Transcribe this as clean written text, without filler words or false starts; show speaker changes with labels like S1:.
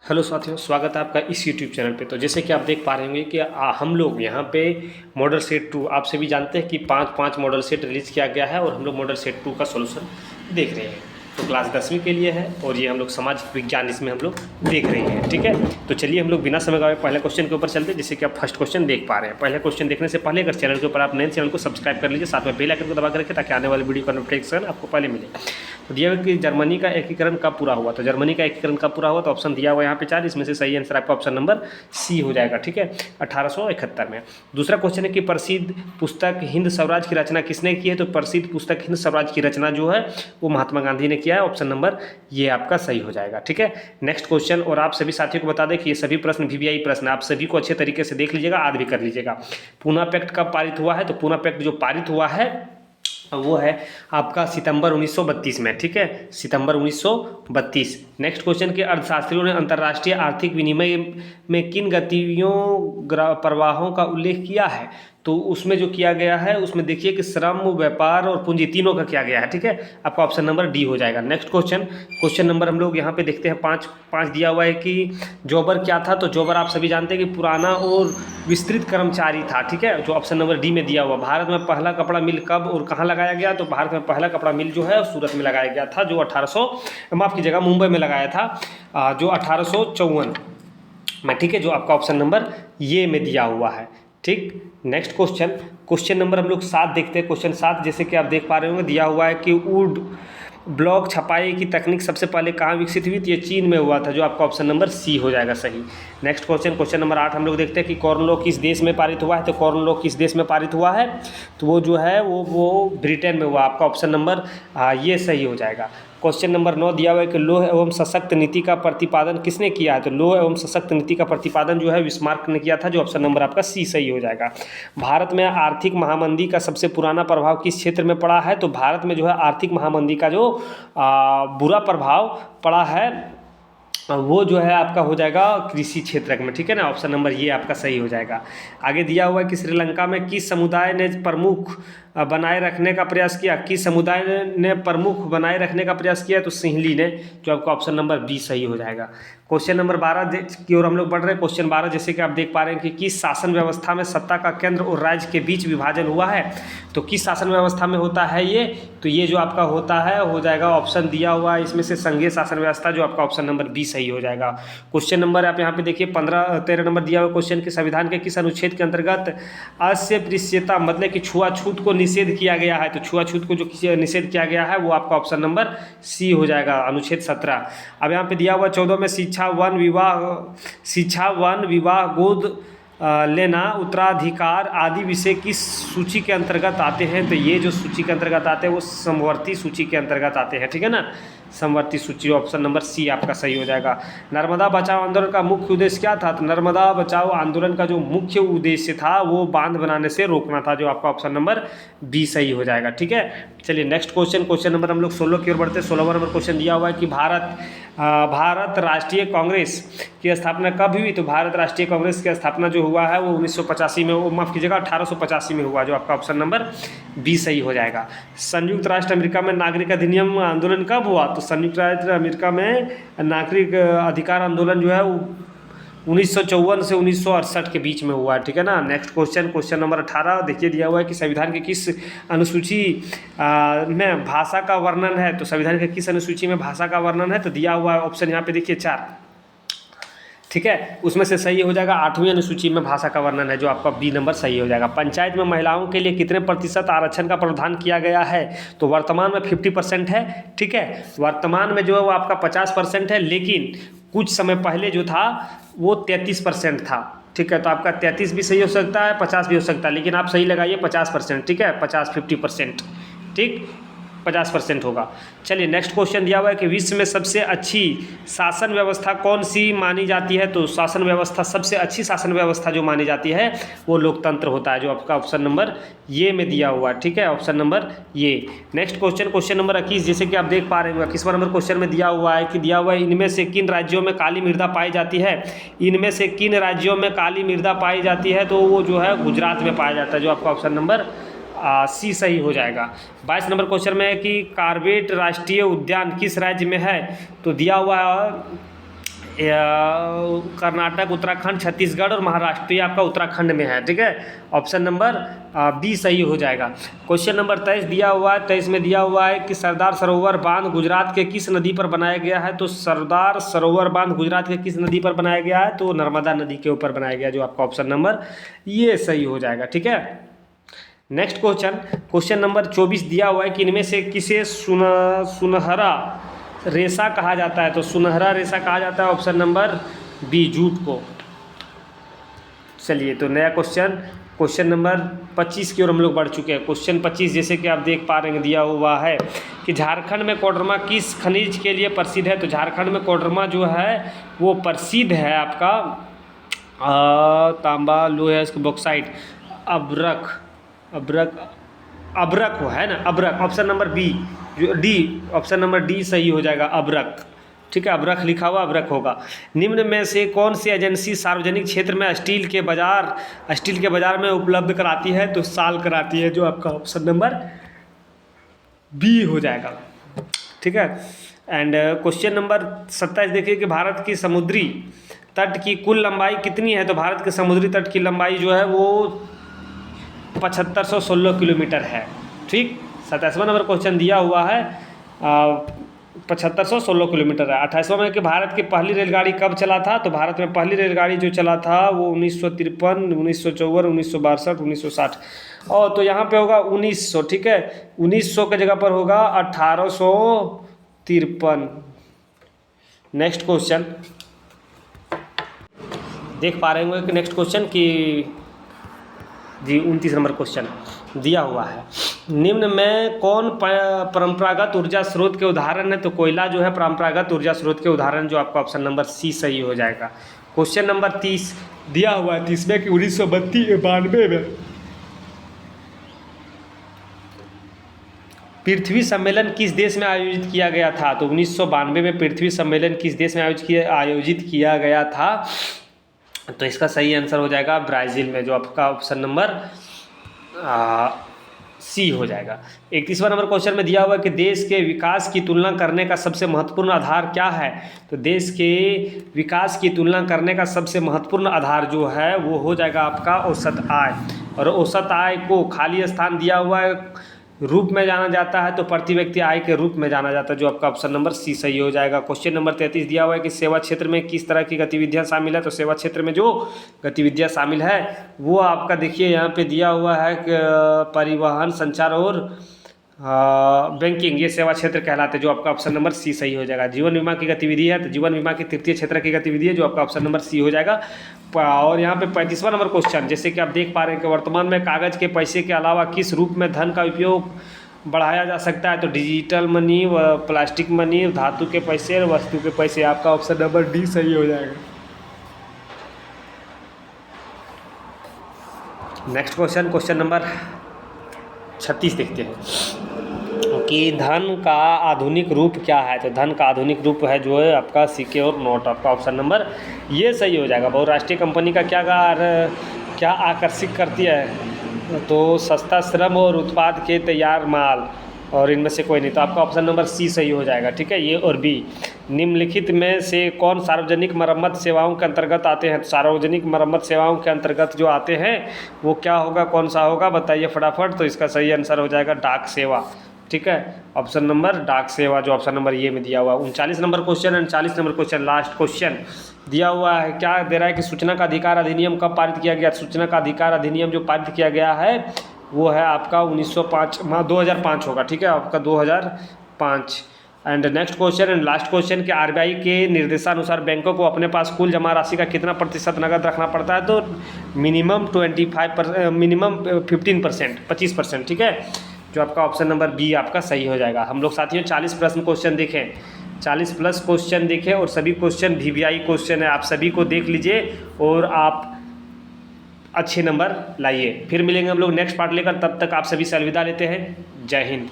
S1: Hello साथियों, स्वागत है आपका इस यूट्यूब चैनल पे। तो जैसे कि आप देख पा रहे होंगे कि हम लोग यहाँ पे मॉडल सेट 2, आप सभी जानते हैं कि पांच मॉडल सेट रिलीज़ किया गया है और हम लोग मॉडल सेट 2 का सॉल्यूशन देख रहे हैं। तो क्लास 10वीं के लिए है और ये हम लोग सामाजिक विज्ञान इसमें हम लोग देख रहे हैं। ठीक है, तो चलिए हम लोग बिना समय गवाए पहले क्वेश्चन के ऊपर चलते हैं। जैसे कि आप फर्स्ट क्वेश्चन देख पा रहे हैं। पहले क्वेश्चन देखने से पहले अगर चैनल के ऊपर आप नए चैनल को सब्सक्राइब कर लीजिए, साथ में बेल आइकन को दबा कर रखें ताकि आने वाली वीडियो का नोटिफिकेशन आपको पहले मिले। तो दिया हुआ कि जर्मनी का एकीकरण कब पूरा हुआ, तो जर्मनी का एकीकरण कब पूरा हुआ, तो ऑप्शन दिया हुआ यहाँ पे 4, इसमें से सही आंसर आपका ऑप्शन नंबर सी हो जाएगा। ठीक है, 1871 में। दूसरा क्वेश्चन है कि प्रसिद्ध पुस्तक हिंद स्वराज की रचना किसने की है, तो प्रसिद्ध पुस्तक हिंद स्वराज की रचना जो है वो महात्मा गांधी ने किया है। ऑप्शन नंबर ये आपका सही हो जाएगा। ठीक है, नेक्स्ट क्वेश्चन। और आप सभी साथियों को बता दें कि ये सभी प्रश्न VVI प्रश्न आप सभी को अच्छे तरीके से देख लीजिएगा, याद भी कर लीजिएगा। पूना पैक्ट कब पारित हुआ है, तो पूना पैक्ट जो पारित हुआ है वो है आपका सितंबर 1932 में। ठीक है, सितंबर 1932। नेक्स्ट क्वेश्चन के अर्थशास्त्रियों ने अंतर्राष्ट्रीय आर्थिक विनिमय में किन गतिविधियों प्रवाहों का उल्लेख किया है, तो उसमें जो किया गया है उसमें देखिए कि श्रम, व्यापार और पूंजी तीनों का किया गया है। ठीक है, आपका ऑप्शन नंबर डी हो जाएगा। नेक्स्ट क्वेश्चन नंबर हम लोग यहाँ पे देखते हैं पाँच दिया हुआ है कि जॉबर क्या था, तो जॉबर आप सभी जानते हैं कि पुराना और विस्तृत कर्मचारी था। ठीक है, जो ऑप्शन नंबर डी में दिया हुआ। भारत में पहला कपड़ा मिल कब और कहाँ लगाया गया, तो भारत में पहला कपड़ा मिल जो है सूरत में लगाया गया था, जो 1800 माफ़ कीजिएगा मुंबई में लगाया था, जो 1854 में। ठीक है, जो आपका ऑप्शन नंबर ये में दिया हुआ है। ठीक, नेक्स्ट क्वेश्चन नंबर हम लोग 7 देखते हैं। क्वेश्चन 7 जैसे कि आप देख पा रहे होंगे दिया हुआ है कि वुड ब्लॉक छपाई की तकनीक सबसे पहले कहाँ विकसित हुई, तो ये चीन में हुआ था, जो आपका ऑप्शन नंबर सी हो जाएगा सही। नेक्स्ट क्वेश्चन नंबर 8 हम लोग देखते हैं कि कॉर्न लॉ किस देश में पारित हुआ है, तो कॉर्न लॉ किस देश में पारित हुआ है, तो वो जो है वो ब्रिटेन में हुआ। आपका ऑप्शन नंबर ये सही हो जाएगा। क्वेश्चन नंबर 9 दिया हुआ है कि लोह एवं सशक्त नीति का प्रतिपादन किसने किया है, तो लोह एवं सशक्त नीति का प्रतिपादन जो है बिस्मार्क ने किया था, जो ऑप्शन नंबर आपका सी सही हो जाएगा। भारत में आर्थिक महामंदी का सबसे पुराना प्रभाव किस क्षेत्र में पड़ा है, तो भारत में जो है आर्थिक महामंदी का जो बुरा प्रभाव पड़ा है वो जो है आपका हो जाएगा कृषि क्षेत्र में। ठीक है ना, ऑप्शन नंबर ये आपका सही हो जाएगा। आगे दिया हुआ है कि श्रीलंका में किस समुदाय ने प्रमुख बनाए रखने का प्रयास किया, किस समुदाय ने प्रमुख बनाए रखने का प्रयास किया, तो सिंहली ने, जो आपका ऑप्शन नंबर बी सही हो जाएगा। क्वेश्चन नंबर 12 की ओर हम लोग बढ़ रहे हैं। क्वेश्चन 12 जैसे कि आप देख पा रहे हैं कि किस शासन व्यवस्था में सत्ता का केंद्र और राज्य के बीच विभाजन हुआ है, तो किस शासन व्यवस्था में होता है ये, तो ये जो आपका होता है हो जाएगा ऑप्शन दिया हुआ है इसमें से संघीय शासन व्यवस्था, जो आपका ऑप्शन नंबर बी सही हो जाएगा। क्वेश्चन नंबर आप यहाँ पे देखिए 13 नंबर दिया हुआ क्वेश्चन के संविधान के किस अनुच्छेद के अंतर्गत अस्पृश्यता मतलब कि छुआछूत को निषेध किया गया है, तो छुआछूत को जो किसी निषेध किया गया है वो आपका ऑप्शन नंबर सी हो जाएगा, अनुच्छेद 17। अब यहाँ पे दिया हुआ 14 में शिक्षा वन विवाह गोद लेना उत्तराधिकार आदि विषय किस सूची के अंतर्गत आते हैं, तो ये जो सूची के अंतर्गत आते हैं वो समवर्ती सूची के अंतर्गत आते हैं। ठीक है ना, समवर्ती सूची, ऑप्शन नंबर सी आपका सही हो जाएगा। नर्मदा बचाओ आंदोलन का मुख्य उद्देश्य क्या था, तो नर्मदा बचाओ आंदोलन का जो मुख्य उद्देश्य था वो बांध बनाने से रोकना था, जो आपका ऑप्शन नंबर बी सही हो जाएगा। ठीक है, चलिए नेक्स्ट क्वेश्चन नंबर हम लोग 16 की ओर बढ़ते हैं। 16वां नंबर क्वेश्चन दिया हुआ है कि भारत राष्ट्रीय कांग्रेस की स्थापना कब हुई, तो भारत राष्ट्रीय कांग्रेस की स्थापना जो हुआ है वो 1985 में, वो माफ़ कीजिएगा 1885 में हुआ, जो आपका ऑप्शन नंबर बी सही हो जाएगा। संयुक्त राष्ट्र अमेरिका में नागरिक अधिनियम आंदोलन कब हुआ, तो संयुक्त राष्ट्र अमेरिका में नागरिक अधिकार आंदोलन जो है वो 1954 से 1968 के बीच में हुआ है। ठीक है ना, नेक्स्ट क्वेश्चन नंबर 18 देखिए दिया हुआ है कि संविधान के किस अनुसूची में भाषा का वर्णन है, तो संविधान के किस अनुसूची में भाषा का वर्णन है, तो दिया हुआ है ऑप्शन यहाँ पे देखिए 4। ठीक है, उसमें से सही हो जाएगा 8वीं अनुसूची में भाषा का वर्णन है, जो आपका बी नंबर सही हो जाएगा। पंचायत में महिलाओं के लिए कितने प्रतिशत आरक्षण का प्रावधान किया गया है, तो वर्तमान में 50% है। ठीक है, वर्तमान में जो है वो आपका 50% है, लेकिन कुछ समय पहले जो था वो 33% था। ठीक है, तो आपका 33 भी सही हो सकता है, 50 भी हो सकता है, लेकिन आप सही लगाइए 50%। ठीक है, 50 ठीक 50% होगा। चलिए नेक्स्ट क्वेश्चन दिया हुआ है कि विश्व में सबसे अच्छी शासन व्यवस्था कौन सी मानी जाती है, तो शासन व्यवस्था सबसे अच्छी शासन व्यवस्था जो मानी जाती है वो लोकतंत्र होता है, जो आपका ऑप्शन नंबर ये में दिया हुआ है। ठीक है, ऑप्शन नंबर ये। नेक्स्ट क्वेश्चन नंबर 21 जैसे कि आप देख पा रहे हैं 21वां नंबर क्वेश्चन में दिया हुआ है इनमें से किन राज्यों में काली मृदा पाई जाती है, इनमें से किन राज्यों में काली मृदा पाई जाती है, तो वो जो है गुजरात में पाया जाता है, जो आपका ऑप्शन नंबर सी सही हो जाएगा। 22 नंबर क्वेश्चन में है कि कार्बेट राष्ट्रीय उद्यान किस राज्य में है, तो दिया हुआ है कर्नाटक, उत्तराखंड, छत्तीसगढ़ और महाराष्ट्र, ये आपका उत्तराखंड में है। ठीक है, ऑप्शन नंबर बी सही हो जाएगा। क्वेश्चन नंबर 23 दिया हुआ है, 23 में दिया हुआ है कि सरदार सरोवर बांध गुजरात के किस नदी पर बनाया गया है। तो सरदार सरोवर बांध गुजरात के किस नदी पर बनाया गया है, तो नर्मदा नदी के ऊपर बनाया गया, जो आपका ऑप्शन नंबर ये सही हो जाएगा। ठीक है, नेक्स्ट क्वेश्चन नंबर 24 दिया हुआ है कि इनमें से किसे सुनहरा रेशा कहा जाता है। तो सुनहरा रेशा कहा जाता है ऑप्शन नंबर बी, जूट को। चलिए, तो नया क्वेश्चन नंबर 25 की ओर हम लोग बढ़ चुके हैं। क्वेश्चन 25 जैसे कि आप देख पा रहे हैं दिया हुआ है कि झारखंड में कोडरमा किस खनिज के लिए प्रसिद्ध है। तो झारखंड में कोडरमा जो है वो प्रसिद्ध है आपका तांबा, लोहा, बॉक्साइट, अब्रक हो है ना, अब्रक, option number B, D, option number D सही हो जाएगा, अब्रक। ठीक है, अब्रक लिखा हुआ अब्रक होगा। निम्न में से कौन सी एजेंसी सार्वजनिक क्षेत्र में स्टील के बाजार में उपलब्ध कराती है। तो साल कराती है, जो आपका ऑप्शन नंबर बी हो जाएगा। ठीक है, एंड क्वेश्चन नंबर 27 देखिए कि भारत की समुद्री तट की कुल लंबाई कितनी है। तो भारत के समुद्री तट की लंबाई जो है वो 7516 किलोमीटर है। ठीक, 27वां नंबर क्वेश्चन दिया हुआ है 7516 किलोमीटर है। 28वां में कि भारत की पहली रेलगाड़ी कब चला था। तो भारत में पहली रेलगाड़ी जो चला था वो 1953, 1954, 1962, 1960, और तो यहाँ पे होगा 1900। ठीक है, 1900 की जगह पर होगा 1853। नेक्स्ट क्वेश्चन देख पा रहे होंगे कि नेक्स्ट क्वेश्चन की जी 29 नंबर क्वेश्चन दिया हुआ है, निम्न में कौन परंपरागत ऊर्जा स्रोत के उदाहरण है। तो कोयला जो है परंपरागत ऊर्जा स्रोत के उदाहरण, जो आपका ऑप्शन नंबर सी सही हो जाएगा। क्वेश्चन नंबर 30 दिया हुआ है 30 में कि 1992 में पृथ्वी सम्मेलन किस देश में आयोजित किया गया था। तो 1992 में पृथ्वी सम्मेलन किस देश में आयोजित किया गया था। तो इसका सही आंसर हो जाएगा ब्राज़ील में, जो आपका ऑप्शन नंबर सी हो जाएगा। 31वां नंबर क्वेश्चन में दिया हुआ है कि देश के विकास की तुलना करने का सबसे महत्वपूर्ण आधार क्या है। तो देश के विकास की तुलना करने का सबसे महत्वपूर्ण आधार जो है वो हो जाएगा आपका औसत आय, और औसत आय को खाली स्थान दिया हुआ है रूप में जाना जाता है, तो प्रति व्यक्ति आय के रूप में जाना जाता है, जो आपका ऑप्शन नंबर सी सही हो जाएगा। क्वेश्चन नंबर 33 दिया हुआ है कि सेवा क्षेत्र में किस तरह की गतिविधियां शामिल है। तो सेवा क्षेत्र में जो गतिविधियां शामिल है वो आपका देखिए यहाँ पे दिया हुआ है कि परिवहन, संचार और बैंकिंग, ये सेवा क्षेत्र कहलाते हैं, जो आपका ऑप्शन नंबर सी सही हो जाएगा। जीवन बीमा की गतिविधि है, तो जीवन बीमा की तृतीय क्षेत्र की गतिविधि है, जो आपका ऑप्शन नंबर सी हो जाएगा। और यहाँ पे 35वां नंबर क्वेश्चन, जैसे कि आप देख पा रहे हैं कि वर्तमान में कागज़ के पैसे के अलावा किस रूप में धन का उपयोग बढ़ाया जा सकता है। तो डिजिटल मनी, प्लास्टिक मनी, धातु के पैसे और वस्तु के पैसे, आपका ऑप्शन नंबर डी सही हो जाएगा। नेक्स्ट क्वेश्चन नंबर 36 देखते हैं कि धन का आधुनिक रूप क्या है। तो धन का आधुनिक रूप है जो है आपका सिक्के और नोट, आपका ऑप्शन नंबर ये सही हो जाएगा। बहुराष्ट्रीय कंपनी का क्या आकर्षित करती है। तो सस्ता श्रम और उत्पाद के तैयार माल, और इनमें से कोई नहीं, तो आपका ऑप्शन नंबर सी सही हो जाएगा। ठीक है, ये और बी। निम्नलिखित में से कौन सार्वजनिक मरम्मत सेवाओं के अंतर्गत आते हैं। सार्वजनिक मरम्मत सेवाओं के अंतर्गत जो आते हैं वो क्या होगा, कौन सा होगा, बताइए फटाफट। तो इसका सही आंसर हो जाएगा डाक सेवा। ठीक है, ऑप्शन नंबर डाक सेवा, जो ऑप्शन नंबर ये में दिया हुआ। 39 number question, 39 number question last question दिया हुआ है, क्या दे रहा है कि सूचना का अधिकार अधिनियम कब पारित किया गया। सूचना का अधिकार अधिनियम जो पारित किया गया है वो है आपका 2005 होगा। ठीक है, आपका 2005। And next question and last question कि आरबीआई के निर्देशानुसार बैंकों को अपने पास कुल जमा राशि का कितना प्रतिशत नकद रखना पड़ता है। तो मिनिमम 15%, 25%। ठीक है, जो आपका ऑप्शन नंबर बी आपका सही हो जाएगा। हम लोग साथियों 40 प्रश्न क्वेश्चन देखें, 40 प्लस क्वेश्चन देखें, और सभी क्वेश्चन VVI क्वेश्चन है, आप सभी को देख लीजिए और आप अच्छे नंबर लाइए। फिर मिलेंगे हम लोग नेक्स्ट पार्ट लेकर, तब तक आप सभी से अलविदा लेते हैं। जय हिंद।